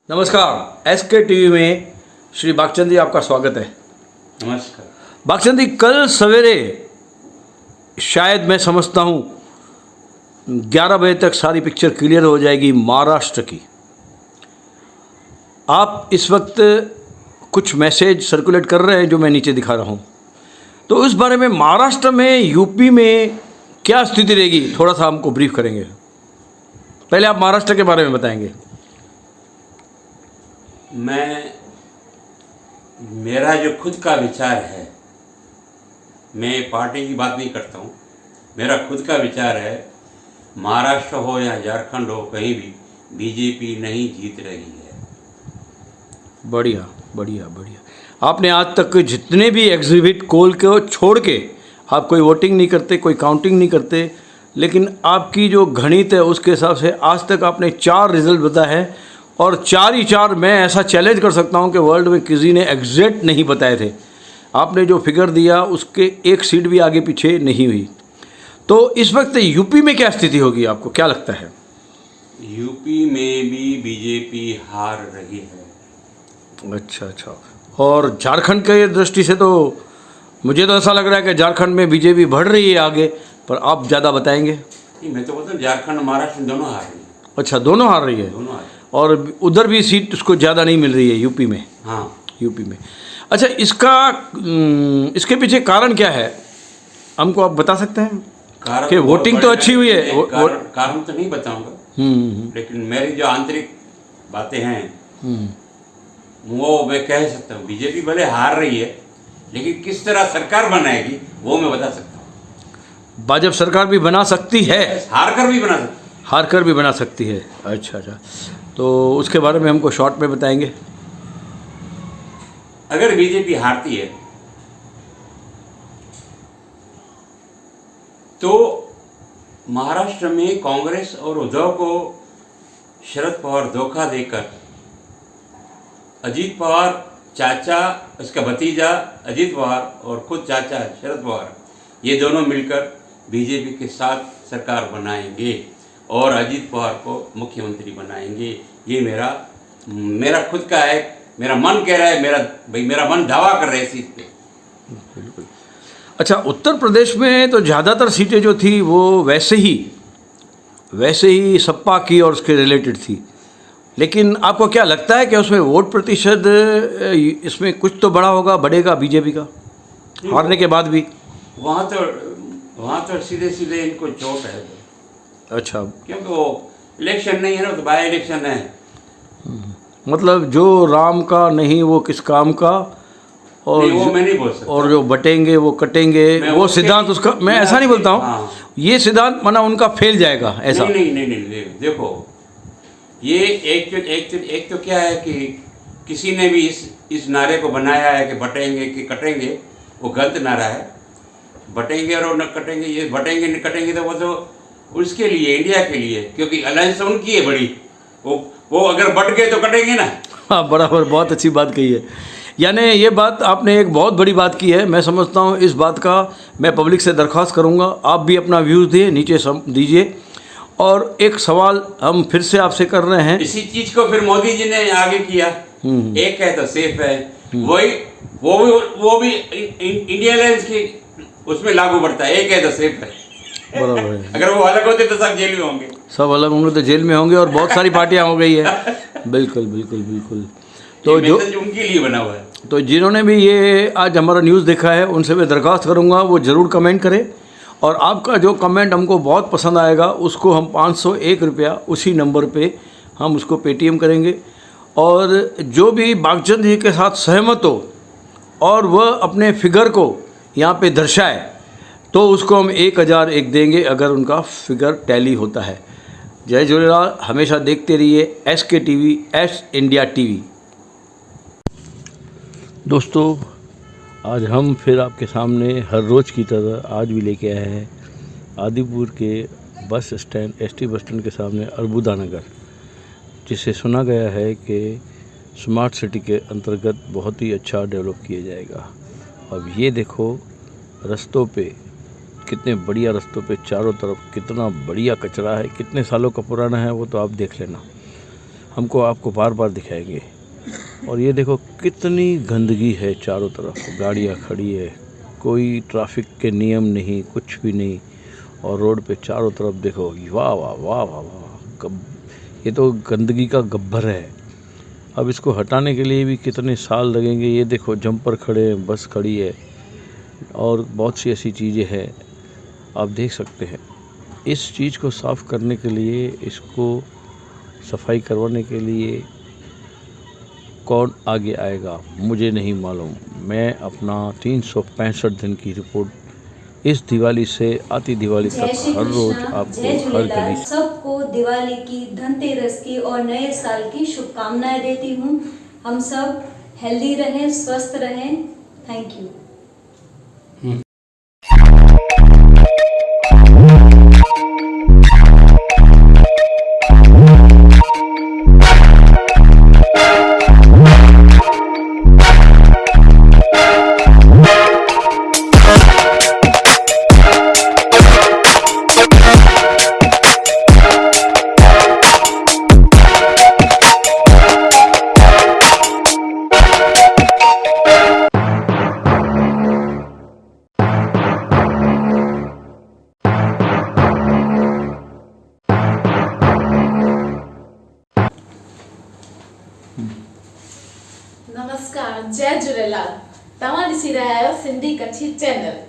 नमस्कार, SK TV में श्री बागचंद जी आपका स्वागत है। नमस्कार। बागचंद जी, कल सवेरे शायद मैं समझता हूँ 11 बजे तक सारी पिक्चर क्लियर हो जाएगी महाराष्ट्र की। आप इस वक्त कुछ मैसेज सर्कुलेट कर रहे हैं जो मैं नीचे दिखा रहा हूँ, तो उस बारे में महाराष्ट्र में, यूपी में क्या स्थिति रहेगी, थोड़ा सा हमको ब्रीफ करेंगे। पहले आप महाराष्ट्र के बारे में बताएंगे। मेरा जो खुद का विचार है, मैं पार्टी की बात नहीं करता हूँ, मेरा खुद का विचार है, महाराष्ट्र हो या झारखंड हो, कहीं भी बीजेपी नहीं जीत रही है। बढ़िया बढ़िया बढ़िया। आपने आज तक जितने भी एग्जिबिट कोल के छोड़ के आप कोई वोटिंग नहीं करते, कोई काउंटिंग नहीं करते, लेकिन आपकी जो गणित है उसके हिसाब से आज तक आपने 4 रिजल्ट बताए हैं, और 4 ही 4 मैं ऐसा चैलेंज कर सकता हूं कि वर्ल्ड में किसी ने एग्जैक्ट नहीं बताए थे। आपने जो फिगर दिया उसके एक सीट भी आगे पीछे नहीं हुई। तो इस वक्त यूपी में क्या स्थिति होगी, आपको क्या लगता है? यूपी में भी बीजेपी हार रही है। अच्छा। और झारखंड के दृष्टि से तो मुझे तो ऐसा लग रहा है कि झारखंड में बीजेपी बढ़ रही है आगे, पर आप ज़्यादा बताएंगे। नहीं, मैं तो बोलता हूँ झारखंड महाराष्ट्र दोनों हार रही है। अच्छा, दोनों हार रही है। दोनों हार। और उधर भी सीट उसको ज़्यादा नहीं मिल रही है यूपी में। हाँ, यूपी में। अच्छा, इसके पीछे कारण क्या है, हमको आप बता सकते हैं? कारण कि वोटिंग तो अच्छी हुई है। कारण तो नहीं बताऊंगा, लेकिन मेरी जो आंतरिक बातें हैं वो मैं कह सकता हूँ। बीजेपी भले हार रही है, लेकिन किस तरह सरकार बनाएगी वो मैं बता सकता हूँ। भाजपा सरकार भी बना सकती है, हार कर भी बना सकती है। हार कर भी बना सकती है। अच्छा, तो उसके बारे में हमको शॉर्ट में बताएंगे। अगर बीजेपी हारती है तो महाराष्ट्र में कांग्रेस और उद्धव को शरद पवार धोखा देकर अजीत पवार चाचा, उसका भतीजा अजीत पवार और खुद चाचा शरद पवार, ये दोनों मिलकर बीजेपी के साथ सरकार बनाएंगे और अजीत पवार को मुख्यमंत्री बनाएंगे। ये मेरा खुद का है, मेरा मन कह रहा है, मेरा मन दावा कर रहा है इस चीज़ पे। बिल्कुल। अच्छा, उत्तर प्रदेश में तो ज़्यादातर सीटें जो थी वो वैसे ही सपा की और उसके रिलेटेड थी, लेकिन आपको क्या लगता है कि उसमें वोट प्रतिशत इसमें कुछ तो बढ़ेगा बीजेपी का हारने के बाद भी? वहाँ तो सीधे इनको चोट है। अच्छा, क्योंकि वो इलेक्शन नहीं है ना, तो बाय इलेक्शन है। मतलब जो राम का नहीं वो किस काम का, और नहीं, वो मैं नहीं बोल सकता। और जो बटेंगे वो कटेंगे, वो सिद्धांत उसका, मैं ऐसा नहीं बोलता हूँ। हाँ। ये सिद्धांत माना उनका फेल जाएगा ऐसा? नहीं, देखो, ये एक तो क्या है कि किसी ने भी इस नारे को बनाया है कि बटेंगे कि कटेंगे, वो गलत नारा है। बटेंगे और न कटेंगे, ये बटेंगे न कटेंगे तो वो तो उसके लिए, इंडिया के लिए, क्योंकि अलायंस उनकी है बड़ी। वो अगर बट गए तो कटेंगे ना। हाँ, बराबर, बहुत अच्छी बात कही है। यानी ये बात आपने एक बहुत बड़ी बात की है। मैं समझता हूँ इस बात का मैं पब्लिक से दरख्वास्त करूँगा, आप भी अपना व्यूज़ दिए, नीचे दीजिए। और एक सवाल हम फिर से आपसे कर रहे हैं। इसी चीज़ को फिर मोदी जी ने आगे किया। एक है तो सेफ है, वो भी इंडिया अलायंस की उसमें लागू पड़ता है। एक है तो सेफ है, बराबर है। अगर वो अलग होते तो सब जेल में होंगे। सब अलग होंगे तो जेल में होंगे, और बहुत सारी पार्टियां हो गई है। बिल्कुल। तो जो उनके लिए बना हुआ है। तो जिन्होंने भी ये आज हमारा न्यूज़ देखा है उनसे मैं दरख्वास्त करूंगा वो ज़रूर कमेंट करें, और आपका जो कमेंट हमको बहुत पसंद आएगा उसको हम 501 रुपया उसी नंबर पे हम उसको पेटीएम करेंगे। और जो भी बागचंद जी के साथ सहमत हो और वह अपने फिगर को यहाँ पे दर्शाए तो उसको हम 1001 देंगे, अगर उनका फिगर टैली होता है। जय झूलेलाल। हमेशा देखते रहिए SK TV, S India TV. दोस्तों, आज हम फिर आपके सामने हर रोज़ की तरह आज भी लेके आए हैं आदिपुर के bus stand, ST bus stand के सामने अर्बुदा नगर, जिसे सुना गया है कि स्मार्ट सिटी के अंतर्गत बहुत ही अच्छा डेवलप किया जाएगा। अब ये देखो रास्तों पे, कितने बढ़िया रास्तों पे चारों तरफ कितना बढ़िया कचरा है, कितने सालों का पुराना है वो तो आप देख लेना। हमको आपको बार बार दिखाएंगे। और ये देखो कितनी गंदगी है, चारों तरफ गाड़ियाँ खड़ी है, कोई ट्रैफिक के नियम नहीं, कुछ भी नहीं। और रोड पे चारों तरफ देखो, वाह वाह वाह वाह वाह, ये तो गंदगी का गब्बर है। अब इसको हटाने के लिए भी कितने साल लगेंगे। ये देखो जंपर खड़े हैं, बस खड़ी है और बहुत सी ऐसी चीज़ें हैं, आप देख सकते हैं। इस चीज़ को साफ़ करने के लिए, इसको सफाई करवाने के लिए कौन आगे आएगा मुझे नहीं मालूम। मैं अपना 365 दिन की रिपोर्ट इस दिवाली से आती दिवाली तक हर रोज आपको हर गली से। सबको दिवाली की, धनतेरस की और नए साल की शुभकामनाएं देती हूँ। हम सब हेल्दी रहें, स्वस्थ रहें। Thank you. नमस्कार, जय झूलेलाल। तव्हां ॾिसी रहिया आहियो सिंधी कच्छी चैनल।